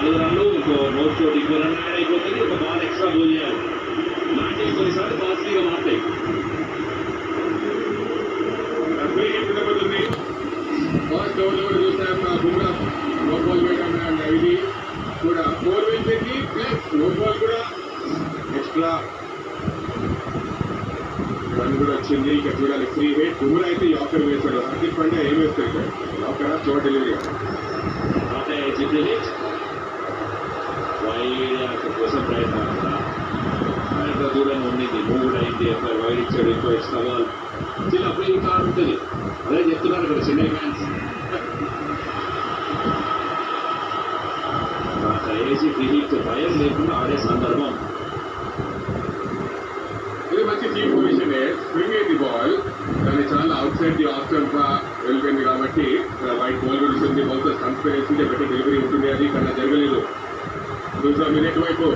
4 రన్లు ఇంకో నోట్ తోటి ఇంకో రన్ యాడ్ అయిపోతుంది. ఒక బాల్ ఎక్స్ట్రా బౌల్ చేయాలి. ఇలాంటివి కొన్నిసార్లు పాజిటివ్గా మారుతాయి. ఫస్ట్ ఓవర్లో కూడా చూసాం బుమ్రా నో బాల్ వేయడం. అండ్ ఇది కూడా 4 వెళ్ళింది ప్లస్ నో బాల్ కూడా ఎక్స్ట్రా రన్ కూడా వచ్చింది. ఇక చూడాలి ఫ్రీ హిట్. బుమ్రా అయితే యాకర్ వేశాడు. హార్దిక్ పాండ్యా ఏం వేస్తాడు? యాకరా షో డెలివరీ వైడ్ కోసం ప్రయత్నం ఎంత దూరం ఉండింది. మూవ్ కూడా అయింది. అక్కడ వైడ్ ఇచ్చాడు. ఇంకో ఎక్స్ట్రా బాల్ చిన్న అప్పుడు ఇంకా ఉంటుంది. అదే చెప్తున్నారు ఇక్కడ చెన్నై ఫ్యాన్స్. వేసి ఫినిక్ భయం లేకుండా ఆడే సందర్భం. ఇది మంచి టీమ్ పొజిషన్. స్వింగ్ అయింది బాల్ కానీ చాలా out side the off stump గా వెళ్ళిపోయింది కాబట్టి వైట్ బాల్ కూడా ఉంటుంది. బాల్ తో స్టంప్ వేసింటే బెటర్ డెలివరీ ఉంటుంది. అది కన్నా జరగలేదు. దూసరా మినిట్ వైపు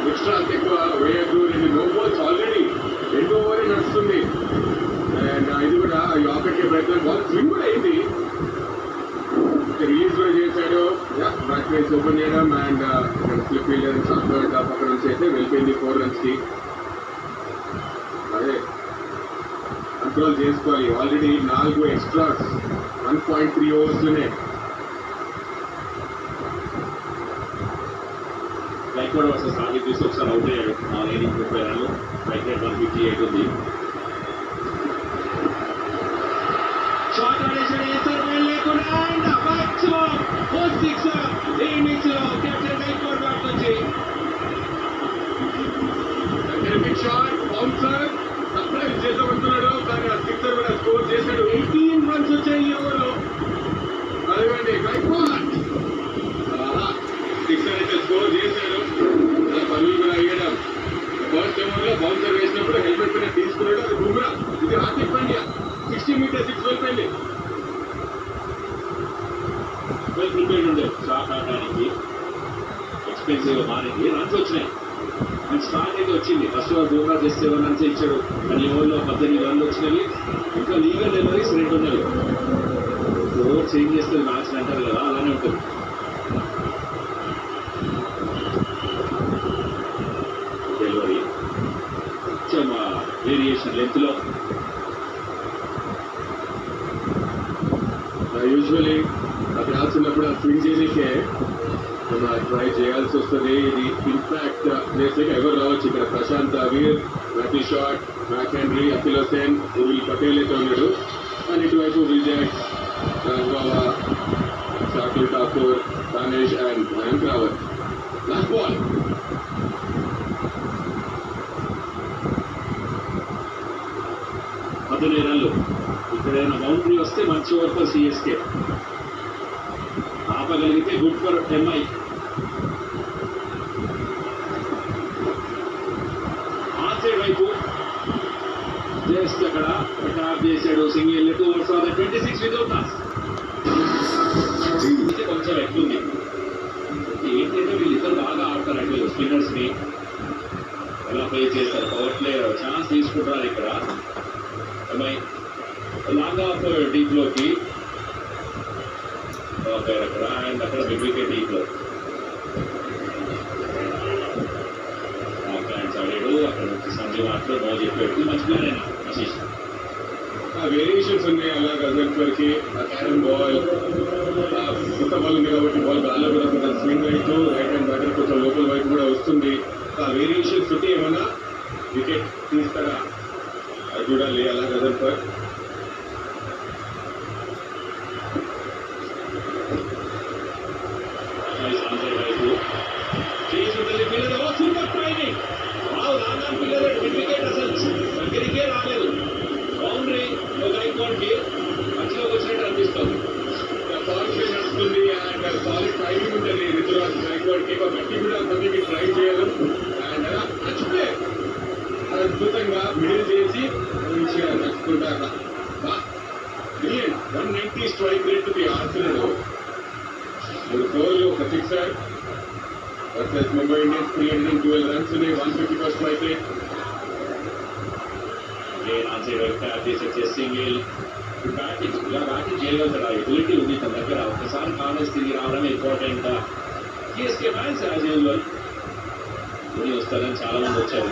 ఎక్స్ట్రా ఎక్కువ వేయద్దు. 2 నో బాల్స్ ఆల్రెడీ 2 ఓవర్ నడుస్తుంది. అండ్ ఇది కూడా యాకర్కి ప్రయత్నం. బాల్ స్వింగ్ కూడా అయింది. రిలీజ్ కూడా చేశాడు. బ్యాక్ రైస్ ఓపెన్ చేయడం అండ్ స్లిప్ ఫీల్డర్ పక్కన నుంచి అయితే వెళ్ళిపోయింది 4 runs కి. అదే కంట్రోల్ చేసుకోవాలి. ఆల్రెడీ 4 ఎక్స్ట్రాస్ 1.3 ఓవర్స్లోనే. గైక్వాడ్ వర్సెస్ ఆదిత్య చూసి ఒకసారి అవుట్ అయ్యాడు. 4 innings 30 రన్లు. స్ట్రైక్ రేట్ 158 ఉంది. షార్ట్ ఆడేషన్ వేస్తారు లేకుండా and back to fourth sixer ఈ ఇన్నింగ్స్ లో కెప్టెన్ గైక్వాడ్ బ్యాట్ వచ్చి బిగ్ షాట్ బౌన్సర్ సర్ప్రైజ్ చేద్దామంటున్నాడు. కానీ ఆ సిక్సర్ కూడా స్కోర్ చేశాడు. 18 runs వచ్చాయి ఈ ఓవర్లో. అదిగండి గైక్వాడ్ సిక్సర్ అయితే స్కోర్ చేశాడు. పనులు కూడా అయ్యడం. ఫస్ట్ ఓవర్లో బౌన్సర్ వేసినప్పుడు హెల్మెట్ పైన తీసుకున్నాడు. అది బుమ్రా. ఇది హార్దిక్ పాండ్యా 60 meters 6 వెళ్ళిపోయింది. వెల్ ప్రిపేర్డ్ ఉండే షాట్ ఆడడానికి. ఎక్స్పెన్సివ్ మారింది. రన్స్ వచ్చినాయి. అండ్ స్టార్ట్ అయితే వచ్చింది. First over Bumrah just 7 runs ఇచ్చాడు. కానీ ఈ ఓవర్లో 18 runs వచ్చినవి. ఇంకా లీగల్ డెలివరీస్ 2 ఉన్నాయి. ఓవర్ చేంజ్ చేస్తే మ్యాచ్ అంటారు కదా, అలానే ఉంటుంది. డెలివరీ కొంచెం వేరియేషన్ లెంత్ లో. యూజువలీ అది ఆడుతున్నప్పుడు ఆ స్వింగ్ చేయడానికే ట్రై చేయాల్సి వస్తుంది. ఇది ఇంపాక్ట్ ప్లేస్ ఎవరు రావచ్చు. ఇక్కడ Prashant Aveer, Matthew Short, Matt Henry, Akeal Hosein, Urvil Patel అయితే ఉన్నాడు. కానీ ఇటువైపు Vijay, Rangava, Shakil Thakur, Danesh and Mayank Rawat. Last ball 19 రన్లు. ఇక్కడ ఏమైనా బౌండరీ వస్తే మంచి ఓవర్ ఫర్ సిఎస్కే. ఆపగలిగితే good for MI. On side వైపు జస్ట్ అక్కడ టాప్ చేశాడు. Single 2 overs 26 without toss. కొంచెం ఎక్కువ ఏంటంటే వీళ్ళిద్దరు బాగా ఆడతారు. అంటే స్పిన్నర్స్ ని ఎలా ప్లే చేస్తారు. పవర్ ప్లే ఛాన్స్ తీసుకుంటారు. ఇక్కడ ఎంఐ లాంగ్ ఆఫ్ డీప్ లోకి అక్కడ అండ్ అక్కడ బిగ్ వికెట్ డీప్ లో ఆడాడు. అక్కడ నుంచి సంజయ్ మాత్రం బాగా చెప్పాడు. మంచి ప్లేయర్ అయినా ఆశీష్. వేరియేషన్స్ ఉన్నాయి. అలాగే అజంపర్కి క్యారమ్ బాల్ కొత్త బాల్ ఉంది కాబట్టి బాల్ గాల్లో కూడా కొంచెం స్వింగ్ అవుతూ రైట్ హ్యాండ్ బ్యాటర్ కొంచెం లోపల వైపు కూడా వస్తుంది. ఆ వేరియేషన్స్ ఉంటే ఏమన్నా వికెట్ తీస్తారా అది చూడాలి. అలాగే అజంపర్ సూపర్ ట్రైనింగ్. రాంగాన్ పిల్లలు వికెట్ అసలు దగ్గరికే రాలేదు. బౌండరీ గైక్వాడ్కి మధ్యలోకి వచ్చినట్టు అనిపిస్తుంది. సాలిడ్ నడుస్తుంది అండ్ సాలిడ్ టైమింగ్ ఉంటుంది. రితురాజ్ గైక్వాడ్కి గట్టి కూడా తనకి ట్రై చేయడం అండ్ అలా నచ్చితే అద్భుతంగా మిడిల్ చేసి మంచిగా నచ్చుకుంటారు. 190 స్ట్రైక్ రేట్ ఆడుతున్నాడు. 3 4 ఒక sixer. Versus Mumbai Indians 312 runs ఉన్నాయి, 151 స్ట్రైక్ రేట్. సింగిల్ బ్యాటింగ్ ఇలా బ్యాటింగ్ చేయగలుగుతాడు, ఎబిలిటీ ఉంది తన దగ్గర. ఒకసారి కాంగ్రెస్ తిరిగి రావడమే important. CSK match as usual. Dhoni వస్తారని చాలా మంది వచ్చారు.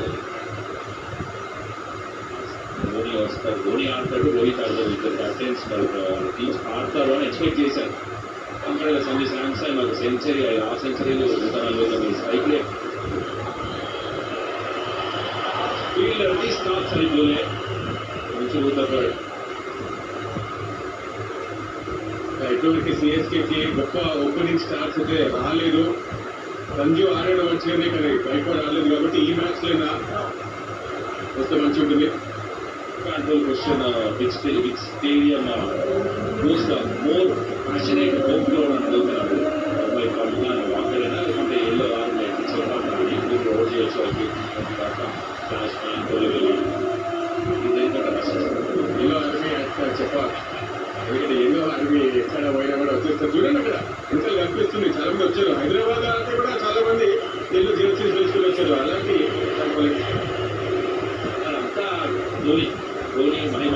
ధోని వస్తారు, ధోని ఆడతాడు, రోహిత్ ఆడతాడు. ఇద్దరు కెప్టెన్స్ టీమ్స్ ఆడతారు అని ఎక్స్పెక్ట్ చేశారు. అక్కడ సంజయ్ శాంసన్ ఒక సెంచరీ, 6 సెంచరీలు, 149 strike rate. Fielder the start సరిగ్గా మంచి ఊతపడు. ఇటువంటి సిఎస్కేకి గొప్ప ఓపెనింగ్ స్టార్స్ అయితే రాలేదు. సంజు ఆడాడు మంచిగానే, కానీ గైక్వాడ్ ఆడలేదు. కాబట్టి ఈ మ్యాచ్ లోనా వస్తే మంచి ఉంటుంది. Control question which stadium most more passionate home ground అని అడుగుతున్నాడు. అబ్బాయి పండుగ అక్కడైనా లేకుంటే ఎల్లో ఆర్మీ రోడ్ చేయొచ్చు వాళ్ళకి క్లాస్ తోలి వెళ్ళి ఇదైతే ఎల్లో ఆర్మీ చెప్పాలి. ఎందుకంటే ఎల్లో ఆర్మీ ఎక్కడ పోయినా కూడా వచ్చేస్తారు. చూడండి అక్కడ ఎంత కనిపిస్తుంది, చాలా మంది వచ్చారు. హైదరాబాద్ అంటే కూడా చాలా మంది ఎల్లో జెర్సీస్ వేసుకుని వచ్చారు. అలాంటి అంతా ధోని మహిమ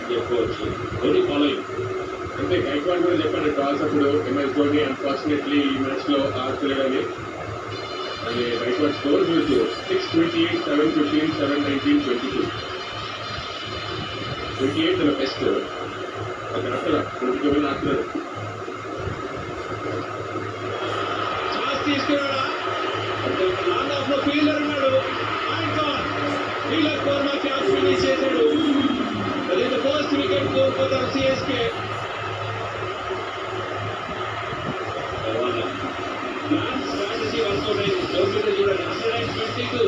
చెప్పుకోవచ్చు. ధోని ఫాలోయింగ్ అంటే గైక్వాడ్ కూడా చెప్పాడు టాస్ అప్పుడు, ఎంఎస్ ధోని అన్ఫార్చునేట్లీ ఈ మ్యాచ్ లో ఆడలేడని. అది గైక్వాడ్ స్కోర్ చూసి 628, 715, 719, 22. 28 తన బెస్ట్. అక్కడ 29 ఆడుతున్నాడు. తీసుకున్నాడా లాంగ్ ఆఫ్ లో ఫీల్డర్ ఉన్నాడు. ఫీల్డర్ ఫోర్ క్యాచ్ ఫినిష్ చేశాడు. అది ఫస్ట్ వికెట్ కోల్పోతారు సిఎస్కే. ప్లాన్ స్ట్రాటజీ వర్కౌట్ అయింది. చూడండి 122.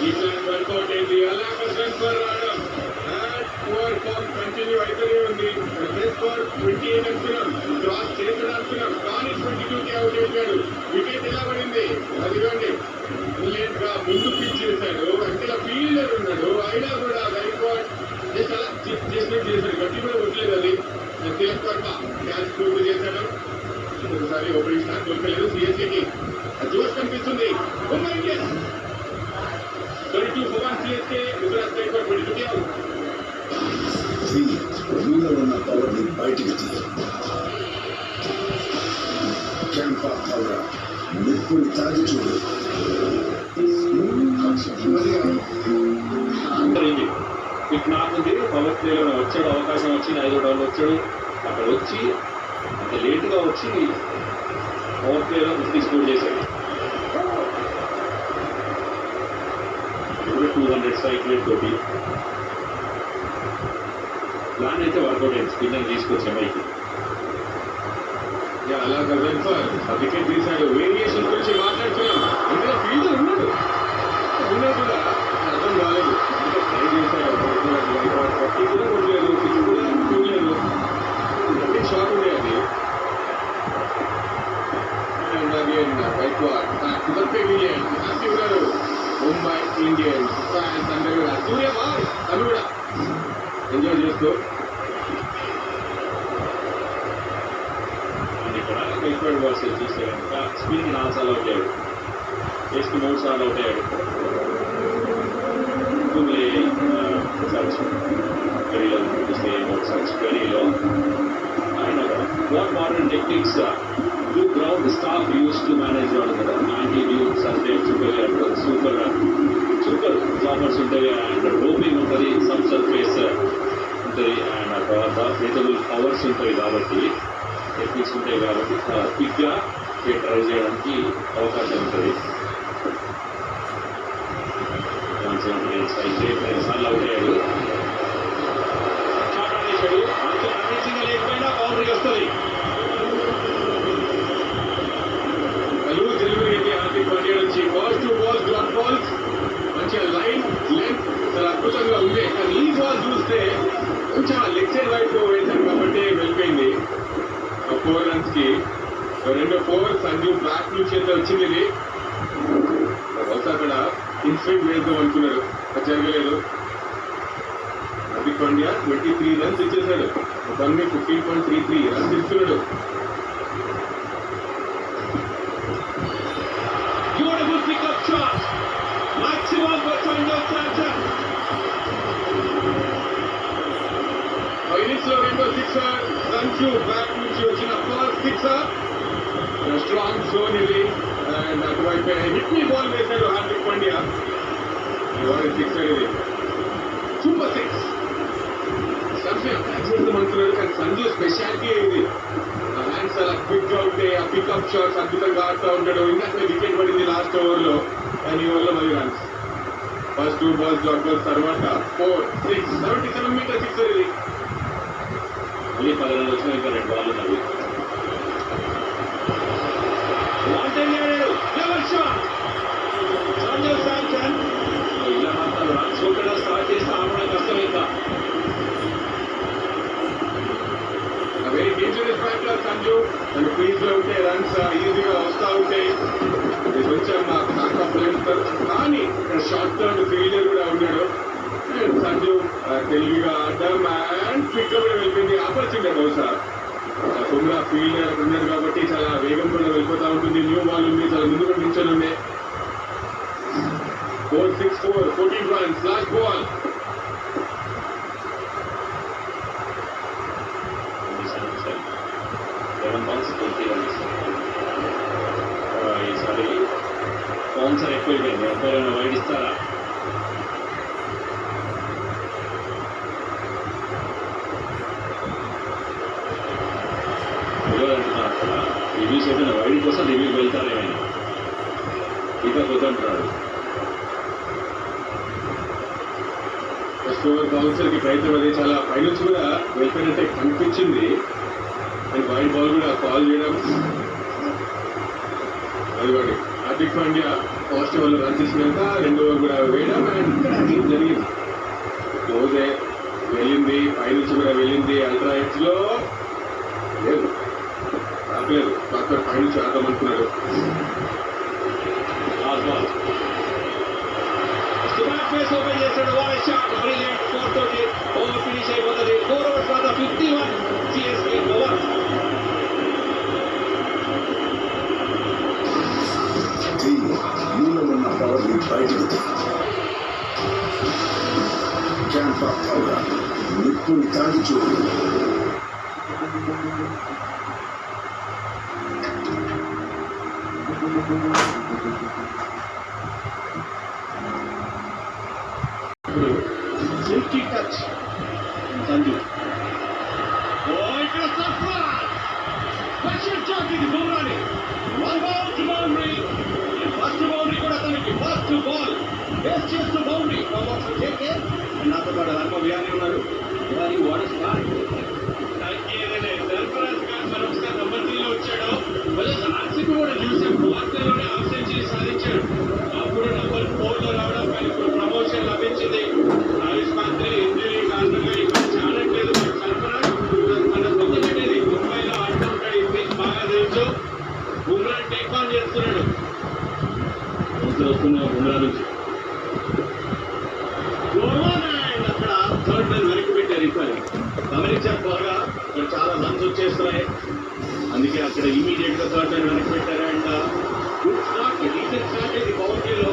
ఈ ప్లాన్ వర్కౌట్ అయింది. అలా రన్స్ రావడం ఓవర్ ఫామ్ కంటిన్యూ అయితేనే ఉంది. బెస్ట్ ఫర్ 28 అనుకున్నాం, క్రాస్ చేస్తాడు అనుకున్నాం, కానీ 22కి అవుట్ అయిపోయాడు. వికెట్ ఎలా పడింది అదిగోండి. లేట్ గా ముందు పిచ్ చేశాడు. అంటే ఫీల్డర్ ఉన్నాడు, అయినా కూడా గైక్వాడ్ జస్ట్ అలా చేసినట్టు చేశాడు. గట్టి కూడా కొట్టలేదు. అది తిలక్ వర్మ క్యాచ్ పూర్తి చేశాడు. ఒకసారి ఓపెనింగ్ స్టార్ట్ దొరకలేదు సిఎస్కేకి. జోష్ కనిపిస్తుంది. Mumbai Indians 22 for 1 CSK. Gujarat Gaikwad 22కి అవుట్. మీలో ఉన్న పవర్ ని బయటికి తీయాలి. క్యాంపా పవర్ నిప్పుని తాగి చూడు. ఇట్ నాకుంది. పవర్ ప్లేలో వచ్చాడు, అవకాశం వచ్చింది. 5 డౌన్లు వచ్చాడు. అక్కడ వచ్చి అంత లేటుగా వచ్చి పవర్ ప్లేలో 50 స్కోర్ చేశాడు. 200 స్ట్రైక్ రేట్ తోటి ప్లాన్ అయితే వర్కౌట్ అయింది. స్పిన్నర్ తీసుకొచ్చి ఎంఐకి అలాగా వెల్ఫర్ వికెట్ తీశాడు. వేరియేషన్ గురించి మాట్లాడుతున్నాం. ఇంకా ఫీల్డర్ ఉన్నాడు కూడా అర్థం కాలేదు. ఇంకా ట్రై చేశాడు. పట్టి కూడా కొట్టలేదు, పిచ్ కూడా చూడలేదు. అంటే షాట్ ఉండే అది. హ్యాపీ ఉన్నారు ముంబై ఇండియన్స్ ఫ్యాన్స్ అందరూ కూడా. సూర్యబాబు తను కూడా ఎంజాయ్ చేస్తూ గైక్వాడ్ వర్సెస్ చూస్తే కనుక స్పిన్ 4 సార్లు అవుట్ అయ్యాడు, టెస్ట్ 3 సార్లు అవుట్ అయ్యాడు. కుంబ్లే సచ్ గడిలో చూస్తే సచ్ గడిలో ఆయన what modern techniques do ground staff use to manage వాళ్ళు కదా. యాంటీ డ్యూ సర్ఫేస్ ఉంటుంది, సూపర్ జాబర్స్ ఉంటాయి, అండ్ రోపింగ్ ఉంటుంది, సబ్ సర్ఫేస్ ఉంటుంది, అండ్ తర్వాత రిటబుల్ పవర్స్ ఉంటాయి. కాబట్టి టెక్నిక్స్ ఉంటాయి కాబట్టి క్విక్గా ట్రై చేయడానికి అవకాశం ఉంటుంది. 179 స్ట్రైక్ రేట్, 2 సార్లు అవుట్ అయ్యాడు. షాట్ ఆడేశాడు. అంత అన్నించింది లేకపోయినా బౌండరీ వస్తుంది. డెలివరీ హార్దిక్ పాండ్యా నుంచి balls to balls, dot balls, మంచిగా లైన్ లెంత్ చాలా అద్భుతంగా ఉంది. కానీ ఈ బాల్ చూస్తే కొంచెం లెగ్ సైడ్ వైపు వేశారు కాబట్టి వెళ్ళిపోయింది. 4 రన్స్ కి 2 4 సంజు బ్యాక్ నుంచి అయితే వచ్చింది. ఇది బహుశా అక్కడ ఇన్స్వింగ్ వేద్దాం అనుకున్నాడు, అది జరగలేదు. హార్దిక్ పాండ్యా 23 రన్స్ ఇచ్చేశాడు. 15.33 రన్స్ ఇస్తున్నాడు. సంజు బ్యాక్ నుంచి వచ్చిన ఫస్ట్ సిక్సర్, స్ట్రాంగ్ జోన్ ఇది. అండ్ అటువైపు హిట్ మీ బాల్ వేశాడు హార్దిక్ పాండ్యా. సిక్సర్ ఇది, సూపర్ సిక్స్. సంజు అటాక్ చేద్దామంటున్నాడు కానీ సంజు స్పెషాలిటీ ఇది. హ్యాండ్స్ అలా క్విక్ గా ఉంటే ఆ పికప్ షాట్స్ అద్భుతంగా ఆడుతూ ఉంటాడు. ఇందాక వికెట్ పడింది లాస్ట్ ఓవర్ లో, దాని వల్ల మరి runs. First 2 balls dot balls తర్వాత 4, 6, 77 మీటర్ సిక్సర్ ఇది. మళ్ళీ 10 రన్లు వచ్చినా ఇంకా 2 బాల్ ఉన్నవి. ఇలా మాత్రం రన్స్ కొట్టడం స్టార్ట్ చేస్తే ఆడడం కష్టం. ఇంకా very dangerous batter Sanju. And crease లో ఉంటే రన్స్ ఈజీగా వస్తూ ఉంటాయి. కొంచెం బ్యాకప్ లెంత్ కానీ షార్ట్ టర్న్ ఫెయిలియర్ కూడా ఉన్నాడు. సంజు తెలివిగా ఆడడం అండ్ క్విక్ కూడా వెళ్ళిపోయింది. ఆపర్చునిటీ బహుశా బుమ్రా ఫీల్డర్ ఉన్నాడు కాబట్టి చాలా వేగం కూడా వెళ్ళిపోతూ ఉంటుంది. న్యూ బాల్ ఉంది, చాలా ముందుగా నిల్చొని ఉంది. 4-6-4, 14 runs, last ball. ఈసారి స్పాన్సర్ ఎక్కువైపోయింది. ఎవరైనా వైడ్ ఇస్తారా? అంటున్నారు అక్కడ రివ్యూస్ అయితే వైడ్ కోసం రివ్యూకి వెళ్తారు. ఏమైనా ఇక వద్దంటున్నాడు. ఫస్ట్ ఓవర్ బౌన్సర్ కి ప్రయత్నం అది చాలా పైనుంచి కూడా వెళ్ళిపోయినట్టే కనిపించింది. అండ్ వైడ్ బాల్ కూడా కాల్ చేయడం అది వాడి హార్దిక్ పాండ్యా ఫస్ట్ ఓవర్ లో రన్ చేసినాక 2 ఓవర్ కూడా వేయడం. అండ్ ఇక్కడ ఏం జరిగింది, క్లోజే వెళ్ళింది, పైనుంచి కూడా వెళ్ళింది. అల్ట్రా ఎడ్జ్ లో లేదు, రాలేదు. డాక్టర్ పైనుంచి ఆడమనుకున్నాడు. ఓపెన్ చేశాడు. బ్రిలియంట్ స్కోర్ తోటి ఓవర్ ఫినిష్ అయిపోతుంది. 4 overs తర్వాత 51 సిఎస్కే ఓవర్. నీలో ఉన్న పవర్ ని బయటకు తీ. క్యాంప్ ఆఫ్ పవర్ నిప్పుని తాగి చూడు. Silky touch Sanju. ఇక్కడ స్పెషల్ షాట్ ఇది బుమ్రాని. 1 ball to boundary. First boundary కూడా తనకి. ఫస్ట్ బాల్ బేస్ చేస్తూ బౌండరీ. నాతో పాటు హర్మ విహారీ ఉన్నారు. Vihari what is start Sarfaraz Khan మరొకసారి నంబర్ 3 లో వచ్చాడు. ఆర్సీబీ కూడా చూసాం, వార్తలోనే హాఫ్ సెంచరీ సాధించాడు. అప్పుడు నంబర్ 4 లో రావడం, కానీ ఇప్పుడు ప్రమోషన్ లభించింది. ఆయుష్మాన్ ఇంజరీ కారణంగా ఇక్కడ చాలట్లేదు. సర్ఫరాజ్ మన సొంత పెట్టేది ముంబైలో ఆడుతూ ఉంటాడు. ఇది బాగా తెలుసు. బుమ్రా టేక్ ఆన్ చేస్తున్నాడు. వస్తున్న బుమ్రా నుంచి అక్కడ థర్డ్ మ్యాన్ వెనక్కి పెట్టారు. ఈసారి గమనించారు బాగా, ఇక్కడ చాలా రన్స్ వచ్చేస్తున్నాయి. అందుకే అక్కడ ఇమీడియట్ గా థర్డ్ మ్యాన్ వెనక్కి పెట్టారు. And good start, decent start అయింది బౌండరీలో.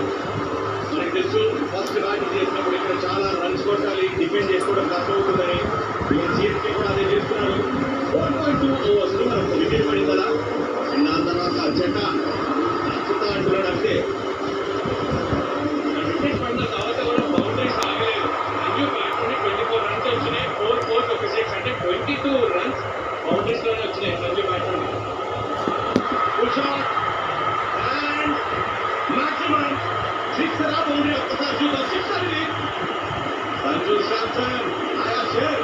మనకు తెలుసు ఫస్ట్ బ్యాటింగ్ చేసినప్పుడు ఇక్కడ చాలా రన్స్ కొట్టాలి, డిఫెండ్ చేసుకోవడం కష్టమవుతుందని. సిఎస్కే కూడా అదే చేస్తున్నారు. 1.2 overs మనకు వికెట్ పడింది కదా. అండ్ దాని తర్వాత చెట్ట నచ్చుతా అంటున్నాడు. అంతే వికెట్ పడిన తర్వాత కూడా బౌండరీస్ ఆగలేదు. అయ్యో బ్యాట్లోనే 24 runs వచ్చినాయి. 4 4 ఒక 6 అంటే 22 runs బౌండరీస్ లోనే వచ్చినాయి సంజు బ్యాట్లోనే. అండ్ మాక్సిమం సిక్సర్ ఆ బౌండరీ. ఒక్కసారి చూద్దాం. సిక్సర్ ఇది. సంజు శాంసన్ ఆయా షేర్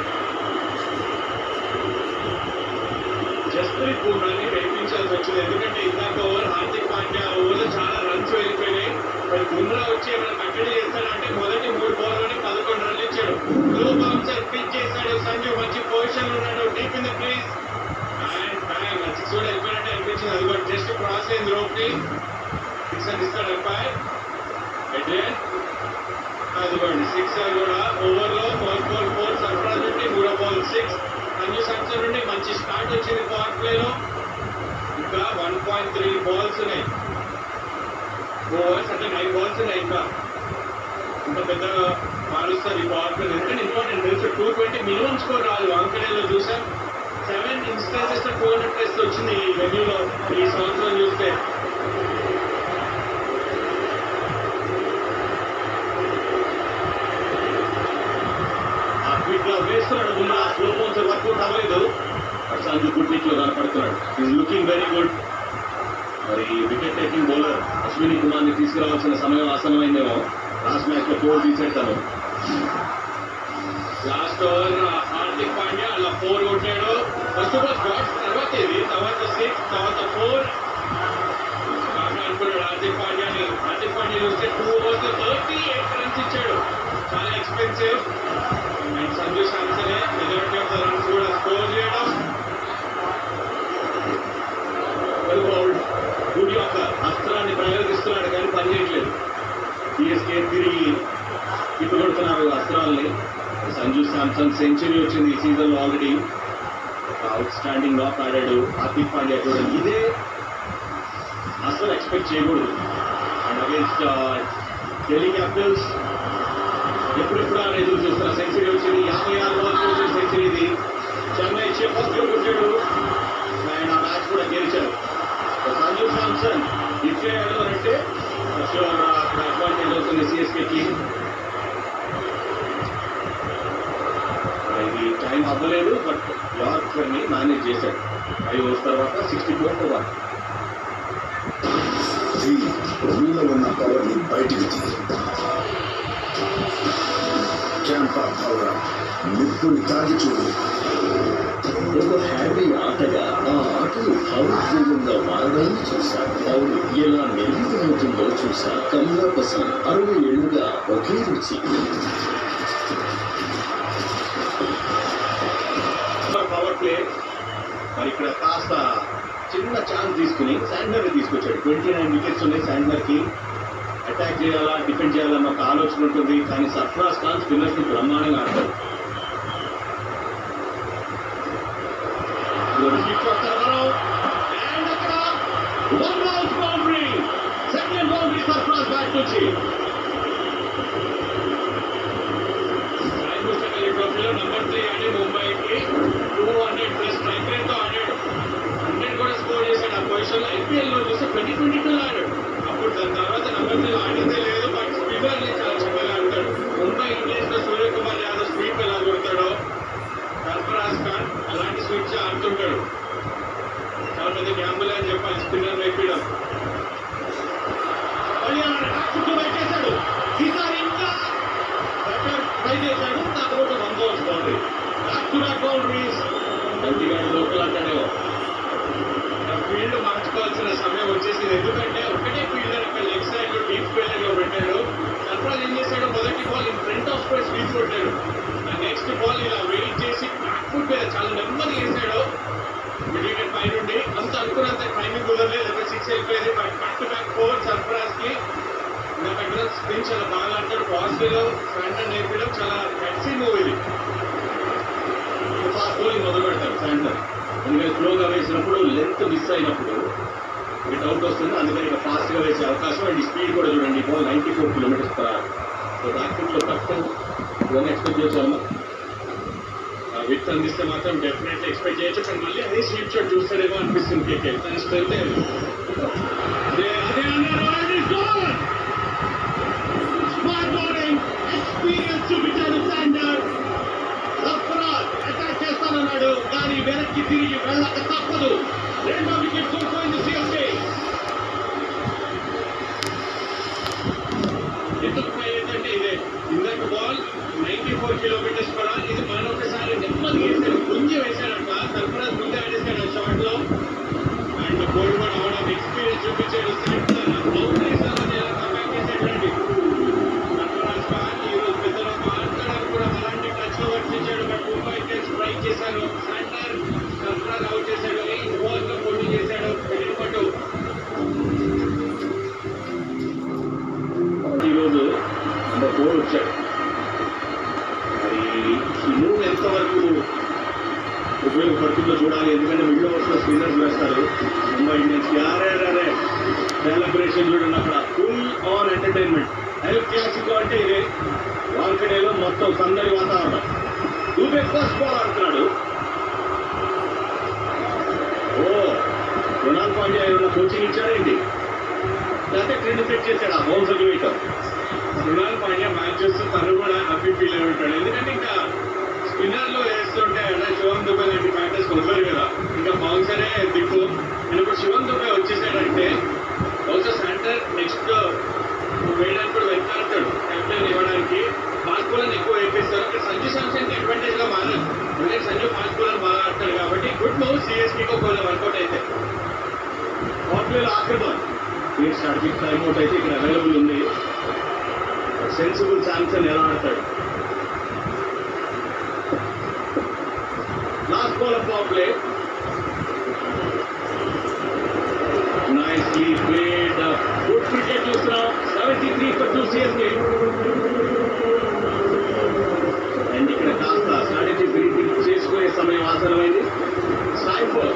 జస్ప్రీత్ బుమ్రాని వేయించాల్సి వచ్చింది. ఎందుకంటే ఇందాక ఓవర్ హార్దిక్ పాండ్యా ఓవర్లో చాలా రన్స్ వెళ్ళిపోయినాయి. మరి బుమ్రా వచ్చి ఏమైనా కట్టడి చేస్తాడంటే మొదటి 3 balls 11 runs ఇచ్చాడు. లో బౌన్సర్ పిచ్ చేశాడు. సంజు మంచి పొజిషన్ ఉన్నాడు. Deep in the crease and bang. 6 కూడా వెళ్ళిపోయినట్టు అనిపించింది. అది కూడా జస్ట్ క్రాస్ అయింది రోప్ని. 6 అని ఇస్తాడు ఎంపైర్. అయితే అది కూడా 6 కూడా ఓవర్లో 4 సర్ఫరాజ్ నుండి 3వ ball 6. సంజు శాంసన్ నుండి మంచి స్టార్ట్ వచ్చింది పవర్ ప్లేలో. ఇంకా 1.3 balls ఉన్నాయి. ఓవర్స్ అంటే 9 balls ఉన్నాయి. ఇంకా పెద్దగా మారుస్తారు ఈ పవర్ ప్లే. ఎందుకంటే ఇంపార్టెంట్ తెలుసు 220 మినిమం స్కోర్ రాదు. వాంకడేలో చూసాం 7 ఇన్స్టెన్సెస్ 200+ వచ్చింది ఈ వెన్యూలో ఈ సంవత్సరం చూస్తే. ఆ క్విక్ లో వేస్తున్నాడు బుమ్రా, స్లో బౌన్సర్ వర్కౌట్ అవ్వలేదు. సంజు గుడ్ పిచ్ లో కనపడుతున్నాడు. Is looking very good. మరి wicket taking bowler Ashwini Kumar ని తీసుకురావాల్సిన సమయం ఆసనమైందేమో. లాస్ట్ మ్యాచ్ లో 4 తీసేస్తాను. లాస్ట్ ఓవర్ హార్దిక్ పాండ్యా అలా 4 కొట్టాడు. ఫస్ట్ ఆఫ్ ఆల్ డాట్స్ తర్వాత ఇది, తర్వాత 6, తర్వాత 4 అనుకున్నాడు హార్దిక్ పాండ్యాని. హార్దిక్ పాండ్యా చూస్తే 2 overs 38 runs ఇచ్చాడు. చాలా ఎక్స్పెన్సివ్. అండ్ సంజు శాంసనే మెజారిటీ ఆఫ్ ద రన్స్ కూడా స్కోర్ చేయడం. గుడ్ యొక్క అస్త్రాన్ని ప్రయోగిస్తున్నాడు కానీ పనిచేయట్లేదు. సిఎస్కే తిరిగి తిప్పుకొడుతున్నారు అస్త్రాల్ని. సంజు శాంసన్ సెంచరీ వచ్చింది ఈ సీజన్ లో ఆల్రెడీ. అవుట్ స్టాండింగ్ ఆఫ్ ఆడాడు. హార్దిక్ పాండ్యా కూడా ఇదే అసలు ఎక్స్పెక్ట్ చేయకూడదు. అండ్ అగేన్స్ట్ ఢిల్లీ క్యాపిటల్స్ ఎప్పుడెప్పుడు ఎదురు చూస్తున్న సెంచరీ వచ్చింది. 56 balls వచ్చిన సెంచరీ ఇది. చెన్నై ఫస్ట్ లో కొట్టాడు అండ్ ఆ మ్యాచ్ కూడా గెలిచారు. సంజు శాంసన్ ఇచ్చేయాడు అంటే అడ్వాంటేజ్ అవుతుంది సిఎస్కేకి. ఇది టైం అవ్వలేదు, బట్ యార్కర్ ని మేనేజ్ చేశాడు. 5 overs తర్వాత 64 for 1. నీలో ఉన్న పవర్ ని బయటికి తీ. క్యాంపా పవర్ నిప్పుని తాగి చూడు. ఒక హ్యాపీ ఆటగా ఆ ఆటలు భావోద్వేగంగా మారడాన్ని చూశారు. అవును, ఎలా మెరుగుతుందో చూశారు. కమలా పసంద్ 60 ఏళ్లుగా ఒకే రుచి. Power play. మరి ఇక్కడ కాస్త చిన్న ఛాన్స్ తీసుకుని శాండ్లర్ తీసుకొచ్చాడు. 29 వికెట్స్ ఉన్నాయి శాండ్లర్ కి. అటాక్ చేయాలా డిఫెండ్ చేయాలన్న ఒక ఆలోచన ఉంటుంది. కానీ సర్ఫరాజ్ ఖాన్ స్పిన్నర్స్ ని బ్రహ్మాండంగా ఆడతారు. సెకండ్ బౌండరీ సర్ఫరాజ్ బ్యాట్ నుంచి. ట్రోఫీలో నెంబర్ 3 ఆడి ముంబైకి 200+ స్ట్రైక్ రేట్ తో ఆడాడు. 100 కూడా స్కోర్ చేశాడు. ఆ పొజిషన్ లో ఐపీఎల్ లో చూస్తే 2022 ఆడాడు. అప్పుడు దాని తర్వాత నెంబర్ 3 ఆడిందే లేదు. బట్ స్పీడర్ ని చాలా చక్కగా ఆడతాడు. ముంబై ఇండియన్స్ లో సూర్యకుమార్ యాదవ్ స్వీప్ ఎలా కొడతాడో సర్ఫరాజ్ ఖాన్ అలాంటి స్వీప్స్ ఆడుతుంటాడు. చాలా పెద్ద గ్యాంబుల్ అని చెప్పాలి స్పిన్నర్ వేయడం. చేశాడు ఈసారి ఇంకా ట్రై చేశాడు. తర్వాత 1 ball బౌండరీ. బౌండరీస్ గట్టిగాడు లోకల్ అంటాడేమో. ఫీల్డ్ మార్చుకోవాల్సిన సమయం వచ్చేసింది. ఎందుకంటే ఒకటే ఫీల్డర్ అక్కడ లెగ్ సైడ్ లో డీప్ ఫీల్డర్ లో పెట్టాడు. సర్ఫరాజ్ ఏం చేశాడు, మొదటి ball in front of square sweep కొట్టాడు. ఆ నెక్స్ట్ బాల్ ఇలా వెయిట్ చేసి బ్యాక్ ఫుట్ మీద చాలా నెమ్మది వేసాడు. మిడిల్ వికెట్ పై నుండి అంత అనుకున్నంత టైమింగ్ కుదరలేదు. 6 వెళ్ళిపోయింది. But back to back 4 Sarfaraz కి. స్పిన్ చాలా బాగా ఆడతాడు. పాజిటివ్ లో శాంటర్ నేర్పడం చాలా గట్సీ మూవ్ ఇది. ఫాస్ట్ బౌలింగ్ మొదలు పెడతాడు శాంటర్. ఎందుకంటే స్లోగా వేసినప్పుడు లెంత్ మిస్ అయినప్పుడు వికెట్ అవుట్ వస్తుంది. అందుకని ఇక ఫాస్ట్ గా వేసే అవకాశం. అండ్ స్పీడ్ కూడా చూడండి, ball 94 km/h. So back foot లో తక్కువ ఎక్స్పెక్ట్ చేసాము. విత్ అందిస్తే మాత్రం డెఫినెట్లీ ఎక్స్పెక్ట్ చేయొచ్చు. కానీ మళ్ళీ అదే స్వీప్ షాట్ చూస్తాడేమో అనిపిస్తుంది కేకే. తన స్ట్రెంత్ అదే ఎక్స్పీరియన్స్ చూపించాడు శాండర్. సర్ఫరాజ్ అటాక్ చేస్తానన్నాడు కానీ వెనక్కి తిరిగి వెళ్ళక తప్పదు. 2వ వికెట్ కోల్పోయింది సిఎస్కే. ఎందుకు ఏంటంటే ఇదే ఇందాక బాల్ 94 km/h. ఇది మరొకసారి నెమ్మది వేసాడు, కొంచెం వేసాడంట. సర్ఫరాజ్ ముందే ఆడేశాడు షాట్ లో. అండ్ గోల్డ్ కూడా అవడం ఎక్స్పీరియన్స్ చూపించాడు శాండర్. బౌండరీస్ చేశాడు. సర్ఫరాజ్ ఖాన్ ఈరోజు పెద్దలో ఆడతాడని కూడా అలాంటి టచ్ లో వర్తించాడు. బట్ ముంబై ఇండియన్స్ ట్రై చేశారు. శాండర్ సర్ఫరాజ్ అవుట్ చేశాడు. 8 balls లో పోటీ చేశాడు. పట్టు ఈరోజు నెంబర్ 4 వచ్చాడు. మరి ఈ మూవ్ ఎంతవరకు ఉపయోగపడుతుందో చూడాలి. ఎందుకంటే మిడిల్ ఓవర్స్ లో స్పిన్నర్స్ వేస్తారు ముంబై ఇండియన్స్ కి. అరే సెలబ్రేషన్ చూడండి అక్కడ. Full on entertainment. El Clasico అంటే ఇదే. వాల్కడేలో మొత్తం సందడి వాతావరణం. దూబే ఫస్ట్ బాల్ ఆడుతున్నాడు. రొనాల్డ్ పాండ్యా ఏమన్నా కోచింగ్ ఇచ్చాడేంటి, లేకపోతే ట్రెండ్ సెట్ చేశాడు ఆ బౌన్సర్ వేయటం. రొనాల్డ్ పాండ్యా మ్యాచ్ చేస్తూ తను కూడా హ్యాపీ ఫీల్ అయి ఉంటాడు. ఎందుకంటే ఇంకా స్పిన్నర్లో వేస్తుంటే అంటే శివం దుబే లాంటి బ్యాటర్స్ వదలరు కదా, ఇంకా బౌన్సరే దిక్కు. నేను ఇప్పుడు శివం దుబే వచ్చేసాడంటే బహుశా సెంటర్ నెక్స్ట్ వేయడానికి కూడా వెళ్తాడు, కెప్టెన్ ఇవ్వడానికి. ఫాస్ట్ బౌలర్ ఎక్కువ వేపిస్తారు. ఇక్కడ సంజు శాంసన్ కి అడ్వాంటేజ్ గా మారదు, ఎందుకంటే సంజు ఫాస్ట్ బౌలర్ బాగా ఆడతాడు కాబట్టి గుడ్ మూవ్ సిఎస్కి ఒకవేళ వర్కౌట్ అయితే. ఆఫ్వేల్ ఆఖరి బాల్ ఈ స్ట్రాటజిక్ టైమ్అవుట్ అయితే ఇక్కడ అవైలబుల్ ఉంది. సెన్సిబుల్ శాంసన్ ఎలా ఆడతాడు. Last ball of power play, nicely played, good cricket చూస్తున్నాం. 73 for 2 CSK. అండ్ ఇక్కడ కాస్త స్ట్రాటజీ బ్రీతింగ్ చేసుకునే సమయం ఆసనమైంది. Time for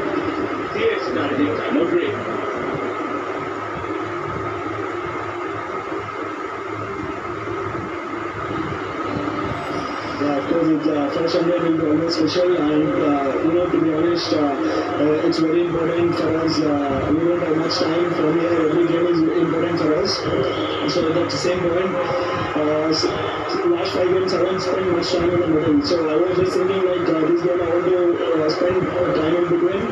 CS strategy timeout break. Of course, for Sunday will be always special, and to be honest, it's very important for us. We don't have much time from here. Every game is important for us. So that's the same point. Last 5 games I haven't spent much time in the middle. So I was just thinking like this game I want to spend time in between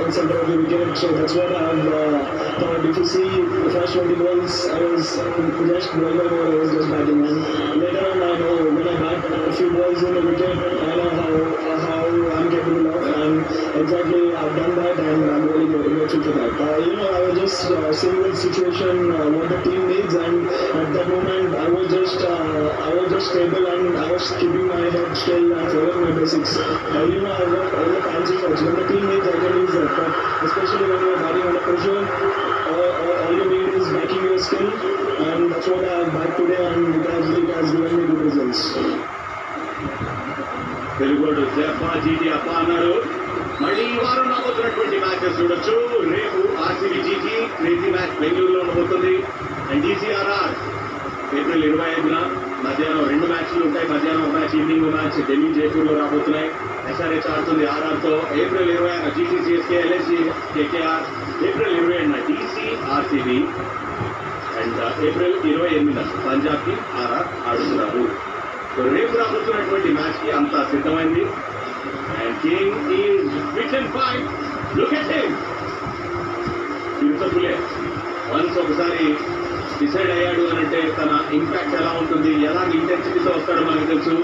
in center of the wicket. So that's what I've thought. If you see the first 20 balls, I was just ball by ball, I was just batting. And later on, I know when I bat a few balls in the wicket, I know how I'm capable of, and exactly I've done that, and I'm really grateful for that. I was just seeing the situation, what the team needs, and at that moment I was just stable, and I was keeping my head still and following my basics. I've got all the fancy shots. When the team needs, I can use that. But especially when you're batting under pressure, all you need is backing your skill, and that's what I have backed today, and it has given me good results. తెలుగుడు జఫా GT అప్ప అన్నారు. మళ్ళీ ఈ వారం రాబోతున్నటువంటి matches చూడొచ్చు. రేపు ఆర్సీబీ జీటీ క్రేజీ మ్యాచ్ బెంగళూరులో ఉండబోతుంది. అండ్ DCRR ఏప్రిల్ 25న మధ్యాహ్నం 2 మ్యాచ్లు ఉంటాయి. మధ్యాహ్నం ఒక మ్యాచ్, ఈవినింగ్ మ్యాచ్ ఢిల్లీ జైపూర్లో రాబోతున్నాయి. SRH ఆడుతుంది RRతో. ఏప్రిల్ 20న GT CSK LSG KKR. April 27న DC RCB. అండ్ ఏప్రిల్ 28న పంజాబ్కి RR ఆడుతున్నారు. రేపు రాబోతున్నటువంటి మ్యాచ్ కి అంతా సిద్ధమైంది. And king is fit and fine. Look at him, beautiful. Once ఒకసారి డిసైడ్ అయ్యాడు అని అంటే తన ఇంపాక్ట్ ఎలా ఉంటుంది, ఎలాంటి ఇంటెన్సిటీతో వస్తాడో మనకు తెలుసు.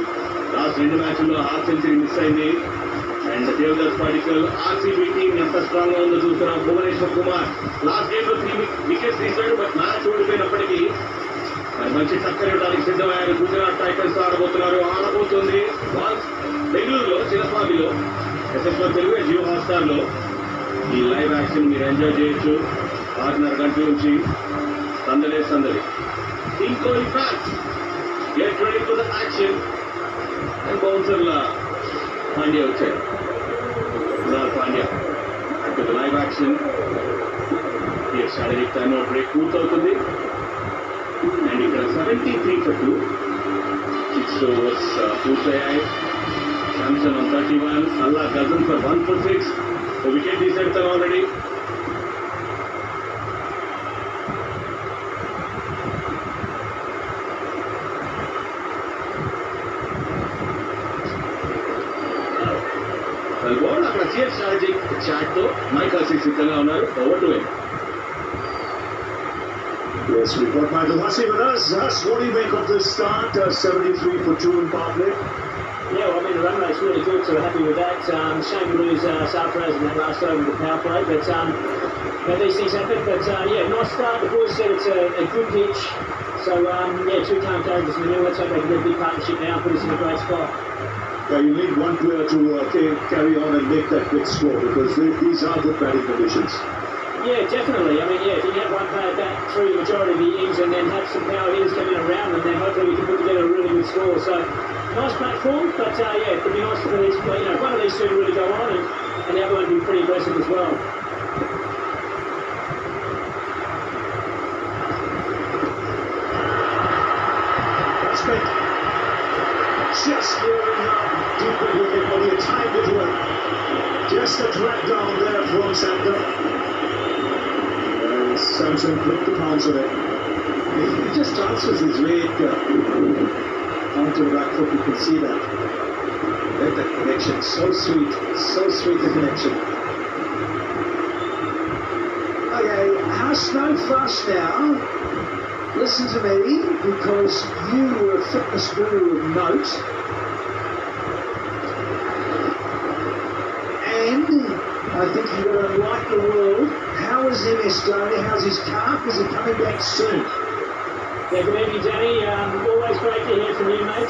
లాస్ట్ 2 మ్యాచ్ల్లో హాఫ్ సెంచరీ మిస్ అయింది. And Devadas Padikkal RCB team ఎంత స్ట్రాంగ్ గా ఉందో చూస్తున్నాం. భువనేశ్వర్ కుమార్ లాస్ట్ గేమ్ లో 3 వికెట్స్ తీశాడు, బట్ మ్యాచ్ ఓడిపోయినప్పటికీ మరి మంచి టక్కర్ ఇవ్వడానికి సిద్ధమయ్యారు. గుజరాత్ టైటన్స్ ఆడబోతుంది బెంగళూరులో చిన్నస్వామిలో. SSR తెలుగు జియో హాట్స్టార్ లో ఈ లైవ్ యాక్షన్ మీరు ఎంజాయ్ చేయొచ్చు. 6:30 గంటల నుంచి సందడి. Team Kohli fans get ready for the action. And బౌన్సర్ల పాండ్యా వచ్చాడు. రొనాల్డ్ పాండ్యా అటు లైవ్ యాక్షన్. ఈ స్ట్రాటజిక్ టైమ్అవుట్ బ్రేక్ పూర్తవుతుంది. అండ్ ఇక్కడ 73 for 2 6 overs పూర్తయ్యాయి. శాంసన్ 31, అల్లా గజన్ ఫర్ 1 for 6. ఒక వికెట్ తీసాడు తను ఆల్రెడీ. అక్కడ సిఎస్ స్ట్రాటజిక్ చాట్ తో మైక్ హసీ సిద్ధంగా ఉన్నారు. Over to him. Yes, we've got Michael Hussey with us. Huss, what do you make of this start? 73 for 2 in power play. Yeah, well, I mean, the run rate's really good, so we're happy with that. Shame to lose Sarfraz in that last over of the power play, but these things happen. But nice start. The boys said it's a good pitch. So, 2 calm characters in the middle. Let's hope they can get a big partnership now and put us in a great spot. Yeah, you need one player to carry on and make that big score, because these are good batting conditions. Yeah, definitely. I mean, if you get one player back through the majority of the innings and then have some power hitters coming around them, then hopefully we can put together a really good score. So, nice platform, but it could be nice for these, one of these two to really go on, and the other one to be pretty aggressive as well. Prospect just nearing deep in with it, but he timed it well. Just a drag down there from Santner. And Samson quick to pounce on it. He just transfers his weight onto the back foot. You can see that. Let that connection. So sweet the connection. Okay, House no fuss now. Listen to me, because you were a fitness guru of note. And I think you've got to unlike the world. How is MS Dhoni? How's his calf? Is he coming back soon? Yeah, good evening, Danny. Always great to hear from you, mate.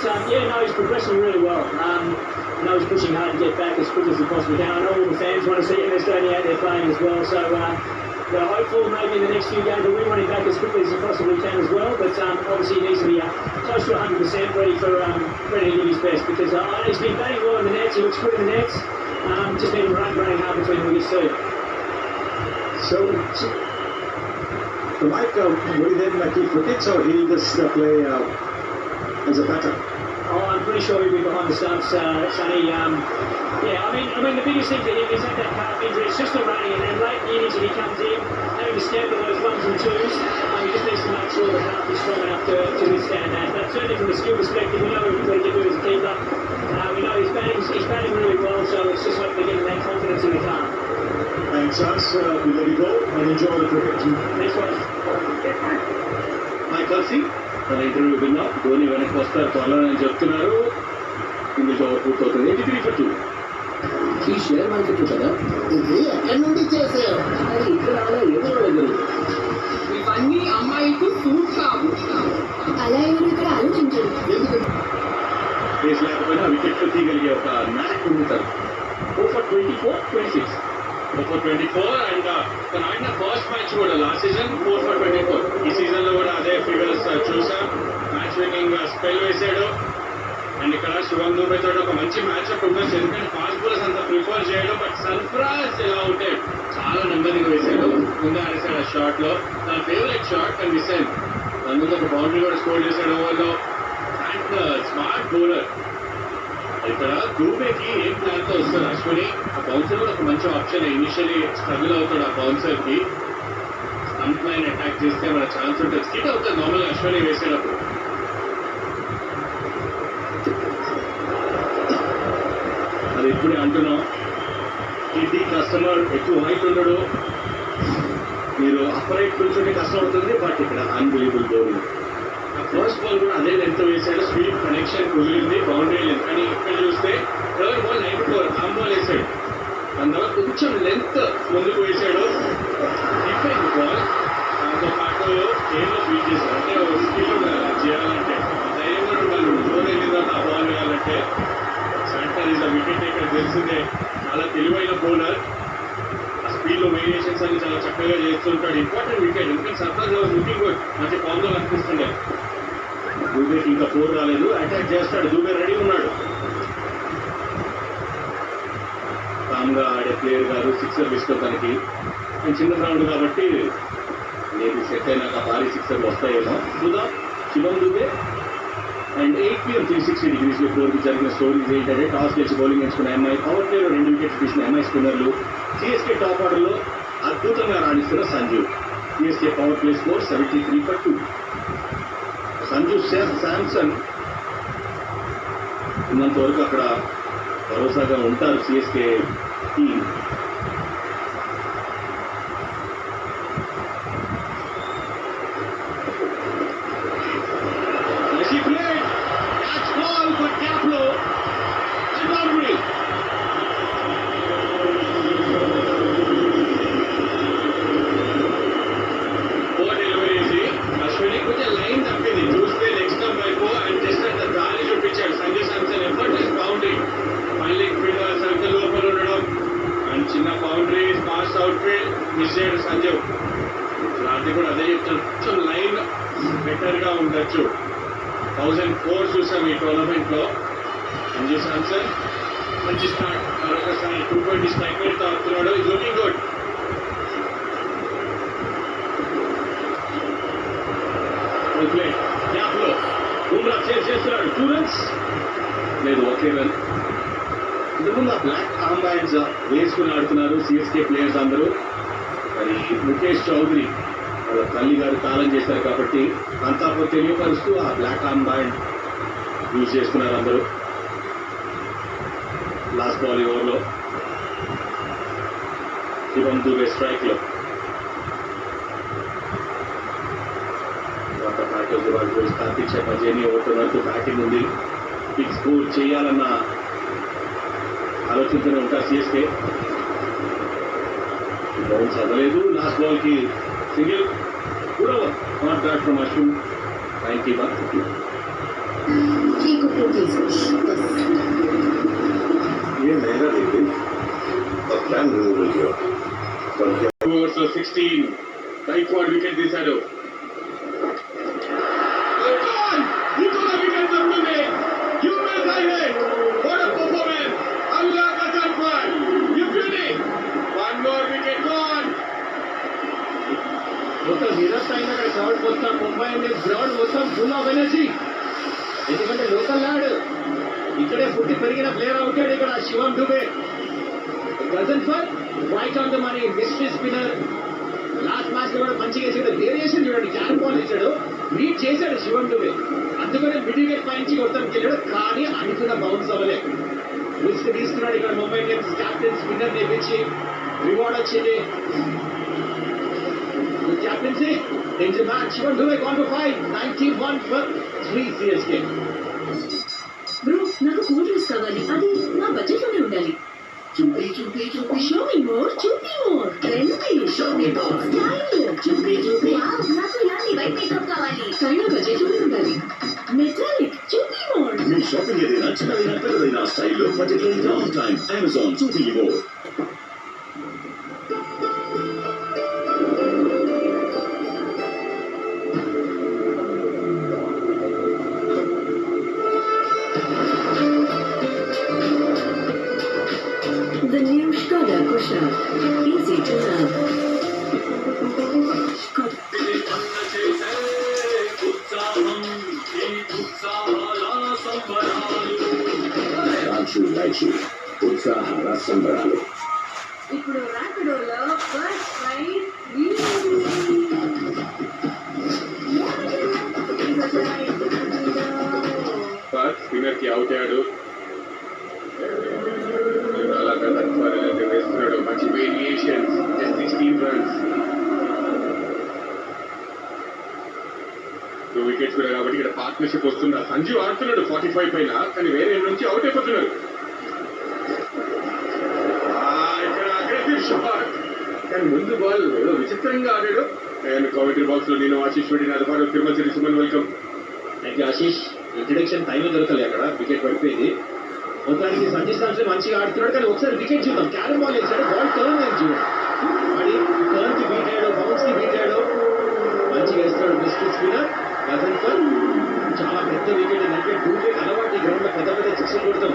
He's progressing really well. I know he's pushing hard to get back as quick as he possibly can. I know all the fans want to see MS Dhoni out there playing as well, so we're hopeful maybe in the next few games that we want him back as quickly as he possibly can as well. But obviously he needs to be close to 100% ready to give his best, because he's been batting well in the nets. He looks good in the nets. Just need him running hard between the wickets too. So Mike, will he then keep wickets, or he'll just play as a batter? I'm pretty sure he'll be behind the stumps, Sonny. I mean the biggest thing for him is that calf injury. It's just the running, and then late in the innings when he comes in, having to stand with those ones and twos, he just needs to make sure the calf is strong enough to withstand that. But certainly from a skill perspective, we know what he can do as a keeper. We know he's batting really well, so it's just like they're getting that confidence in the calf. Thanks, us. We let you go and enjoy the cricket. Next one. Michael Singh తన interview విన్నాం. ధోని వెనక్కి వస్తారు త్వరలో అని చెప్తున్నారు. English over పూర్తవుతుంది. 83 for 2. ఈ share market కదా, ఇది ఎక్కడి నుండి చేశారు? అది ఇక్కడ ఎవరు ఇవన్నీ అమ్మాయికు సూట్ కావు. అలా ఎవరు ఇక్కడ ఆలోచించరు. రేస్ లేకపోయినా వికెట్లు తీయగలిగే ఒక మ్యాచ్ పొందుతారు. 4 for 24, 26. 4 for 24 అండ్ తన ఆడిన ఫస్ట్ మ్యాచ్ కూడా లాస్ట్ సీజన్ 4 for 24. ఈ సీజన్ లో కూడా అదే ఫిగర్స్ చూసాం. మ్యాచ్ విన్నింగ్ స్పెల్ వేసాడు. అండ్ ఇక్కడ శివం దూబే తోటి ఒక మంచి మ్యాచ్ అప్ ఉండొచ్చు, ఎందుకంటే ఫాస్ట్ బౌలర్స్ అంతా ప్రిఫర్ చేయడం. బట్ సర్ఫరాజ్ ఎలా ఉంటే చాలా నెమ్మదిగా వేసాడు. ముందే ఆడేసాడు ఆ షాట్ లో. తన ఫేవరెట్ షాట్ కానీ మిస్ అయింది. దాని ముందు ఒక బౌండరీ కూడా స్కోర్ చేశాడు ఓవర్లో. And smart bowler. ఇక్కడ దూబేకి ఏం ప్లాన్ తో వస్తారు అశ్విని? ఆ బౌన్సర్ కూడా ఒక మంచి ఆప్షన్. ఇనిషియలీ స్ట్రగుల్ అవుతాడు ఆ బౌన్సర్ కి. స్టంప్ లైన్ అటాక్ చేస్తే మన ఛాన్స్ ఉంటుంది. స్కిట్ అవుతుంది నార్మల్ అశ్విని వేసేటప్పుడు. అది ఇప్పుడే అంటున్నాం. ఇది కస్టమర్ ఎక్కువ హైట్ ఉండడు, మీరు అప్పర్ హైట్ కూర్చొని కష్టం అవుతుంది. బట్ ఇక్కడ అన్బిలీవబుల్ బౌలింగ్. ఫస్ట్ బాల్ కూడా అదే లెంత్ వేసాడు. స్పీడ్ కనెక్షన్ కుదిరింది, బౌండరీ లెంత్. కానీ ఇక్కడ చూస్తే థర్డ్ బాల్ 94 ఆమ్ బాల్ వేసాడు. దాని తర్వాత కొంచెం లెంత్ ముందుకు వేసాడు. Different ball. దాంతో పాటు గేమ్లో బీట్ చేశాడు. అంటే స్కిల్ ఉండాలి చేయాలంటే, ధైర్యం కూడా ఉండాలి. ఫోర్ అయిన తర్వాత ఆ బాల్ వేయాలంటే. Centre is the wicket taker తెలిసిందే. చాలా తెలివైన బౌలర్. ఆ స్పీడ్ లో వేరియేషన్స్ అన్ని చాలా చక్కగా చేస్తుంటాడు. ఇంపార్టెంట్ వికెట్, ఎందుకంటే సర్ఫరాజ్ లుకింగ్ గుడ్, మంచి ఫామ్ లో కనిపిస్తుండే. దూబేకి ఇంకా 4 రాలేదు. అటాక్ చేస్తాడు. దూబే రెడీ ఉన్నాడు. కామ్గా ఆడే ప్లేయర్ గారు సిక్సర్ తీసుకోవడానికి. చిన్న గ్రౌండ్ కాబట్టి నేను సెట్ అయినాక భారీ సిక్సర్లు వస్తాయేమో చూద్దాం. శివం దూబే అండ్ 8 PM 360 degrees లో 4కి జరిగిన స్టోరీస్ ఏంటంటే టాస్ గెలిచి బౌలింగ్ ఎంచుకున్న ఎంఐ, పవర్ ప్లేలో 2 వికెట్స్ తీసిన ఎంఐ స్పిన్నర్లు, సిఎస్కే టాప్ ఆర్డర్లో అద్భుతంగా రాణిస్తున్న Sanju. CSK power play score 73 for 2. Sanju Samson ఉన్నంత వరకు అక్కడ భరోసాగా ఉంటారు సిఎస్కే టీం. చిన్న boundary pass out field miss చేయడు సంజయ్. అది కూడా అదే చెప్తాను, కొంచెం లైన్ బెటర్ గా ఉండొచ్చు. 1004 చూసాం ఈ టోర్నమెంట్ లో. సంజయ్ శాంసన్ మంచి స్టార్ట్. మరొకసారి 220 స్ట్రైక్ రేట్ తాగుతున్నాడు. Is looking good. గ్యాప్ లో బుమ్రా చేస్తున్నాడు. 2 runs లేదు, ఒకే రన్. ఇంతకుముందు ఆ బ్లాక్ కాంబైన్స్ వేసుకుని ఆడుతున్నారు సిఎస్కే ప్లేయర్స్ అందరూ. మరి ముఖేష్ చౌదరి వాళ్ళ తల్లి గారు కాలం చేశారు కాబట్టి అంతా తెలియపరుస్తూ ఆ బ్లాక్ కాంబైన్ యూజ్ చేస్తున్నారు అందరూ. లాస్ట్ బాల్ ఓవర్లో శివం దూబే స్ట్రైక్ లో కార్తిక్ శర్మ జేని ఓవర్ వరకు బ్యాటింగ్ ఉంది. బిగ్ స్కోర్ చేయాలన్న ఆలోచనతోనే ఉంటారు సిఎస్కే. బౌన్స్ అవ్వలేదు. లాస్ట్ బాల్ కి సింగిల్ కూడా not bat from Ashwin. Thank you. ये मेरा देखिए और प्लान रिमूवल किया ఓవర్స్ లో 16 గైక్వాడ్ వికెట్ తీశాడు. ఇంకొక వికెట్ దొరుకుతుంది. What a performance! Allah Ghaffar, you beauty! One more wicket gone. మొత్తం నిరస్ అయిన క్రౌడ్ మొత్తం ముంబై ఇండియన్స్ గ్రౌండ్ మొత్తం ఫుల్ ఆఫ్ ఎనర్జీ. ఎందుకంటే లోకల్ లాడ్ ఇక్కడే పుట్టి పెరిగిన ప్లేయర్ అవుతాడు ఇక్కడ శివం దుబే. డజన్ for right on the money mystery spinner. Last match లో కూడా మంచిగా వేసాడు. వేరియేషన్ చూడండి, క్యాన్ బాల్ ఇచ్చాడు, రీడ్ చేశాడు శివం దుబే. అందుకనే మిడ్ వికెట్ పైనుంచి కొడతానికి వెళ్ళాడు, కానీ అనుకున్న బౌన్స్ అవ్వలేదు. రిస్క్ తీసుకున్నాడు ఇక్కడ ముంబై ఇండియన్స్ క్యాప్టెన్ స్పిన్నర్ నేర్పించి రివార్డ్ వచ్చింది. Captaincy in the match. Shivam Dube gone for 5, 91 for 3 CSK. Bro, నాకు కూల్ డ్రింక్స్ కావాలి, అది నా బడ్జెట్ లోనే ఉండాలి. చూపి చూపి చూపి షో మీ మోర్, చూపి more, trendy, show me more, style, చూపి చూపి. వావ్, నాకు ఇలాంటి వైట్ మేకప్ కావాలి, కానీ నా బడ్జెట్ లోనే ఉండాలి. మెటాలిక్, చూపి మోర్. మీ షాపింగ్ ఏదైనా చిన్నదైనా పెద్దదైనా స్టైల్లో బడ్జెట్లో ఆన్ టైం అమెజాన్ చూపి more. The new Skoda Kushaq, easy to love. Skoda. రాజు రాజు ఉత్సాహాల సంబరాలు. ఇప్పుడు ర్యాపిడోలో ఫస్ట్ రైడ్ స్పిన్నర్ కి అవుట్ అయ్యాడు. వేస్తున్నాడు మంచి వేరియేషన్. 16 runs, 2 wickets కూడా కాబట్టి ఇక్కడ పార్ట్నర్షిప్ వస్తుందా. సంజు ఆడుతున్నాడు 45 పైన, కానీ వేరే నుంచి అవుట్ అయిపోతున్నాడు. ఇక్కడ అగ్రెసివ్ షాట్, కానీ ముందు బాల్ ఏదో విచిత్రంగా ఆడాడు. అండ్ కామెంటరీ బాక్స్ లో నేను ఆశీష్ రెడ్డి నాతో Tirumala Siri Suman welcome. Thank you Ashish. Introduction time దొరకలే, అక్కడ వికెట్ పడిపోయింది. మొత్తానికి సంజయ్ శాంసన్ మంచిగా ఆడుతున్నాడు, కానీ ఒకసారి వికెట్ చూద్దాం. క్యారమ్ బాల్ వేసాడు, బాల్ టర్న్ అయింది చూడండి. మరి టర్న్ కి బీట్ అయ్యాడు, బౌన్స్ కి బీట్ అయ్యాడు. మంచిగా వేస్తాడు మిస్టర్ స్పిన్నర్. డజన్ ఫర్ చాలా పెద్ద వికెట్. ఎందుకంటే డూబే అలవాటు ఈ గ్రౌండ్ లో పెద్ద పెద్ద సిక్స్ కొడతాం.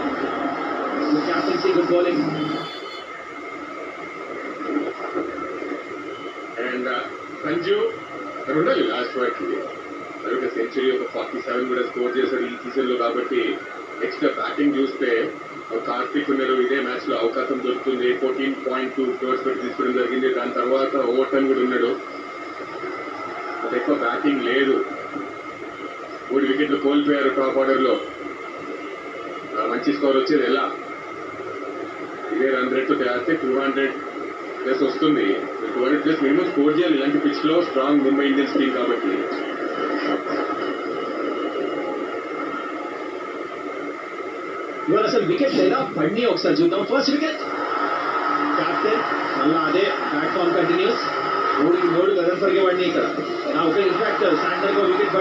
Captaincy good bowling. And Sanju ఉండాలి లాస్ట్ వరకు. ఒక సెంచరీ, ఒక 47 కూడా స్కోర్ చేశాడు ఈ సీజన్ లో. కాబట్టి నెక్స్ట్ బ్యాటింగ్ చూస్తే కార్తిక్ ఉన్నారు, ఇదే మ్యాచ్ లో అవకాశం దొరుకుతుంది. 14.2 crores పెట్టి తీసుకోవడం జరిగింది. దాని తర్వాత ఓవర్టర్న్ కూడా ఉన్నాడు. అది ఎక్కువ బ్యాటింగ్ లేదు. 3 వికెట్లు కోల్పోయారు టాప్ ఆర్డర్ లో. మంచి స్కోర్ వచ్చేది ఎలా? ఇదే రన్ రేట్ తో తేస్తే 200+ వస్తుంది. 200+ మినిమం స్కోర్ చేయాలి ఇలాంటి పిచ్ లో. స్ట్రాంగ్ ముంబై ఇండియన్స్ టీం కాబట్టి. ఇవాళ అసలు వికెట్ లేదా పడిని ఒకసారి చూద్దాం. ఫస్ట్ వికెట్ క్యాప్టెన్, మళ్ళా అదే ప్లాట్ఫామ్ కంటిన్యూస్. 3 గదం పరిగే పడినాయి ఇక్కడ. నా ఒక ఇన్ఫాక్ట్ శాంటర్ వికెట్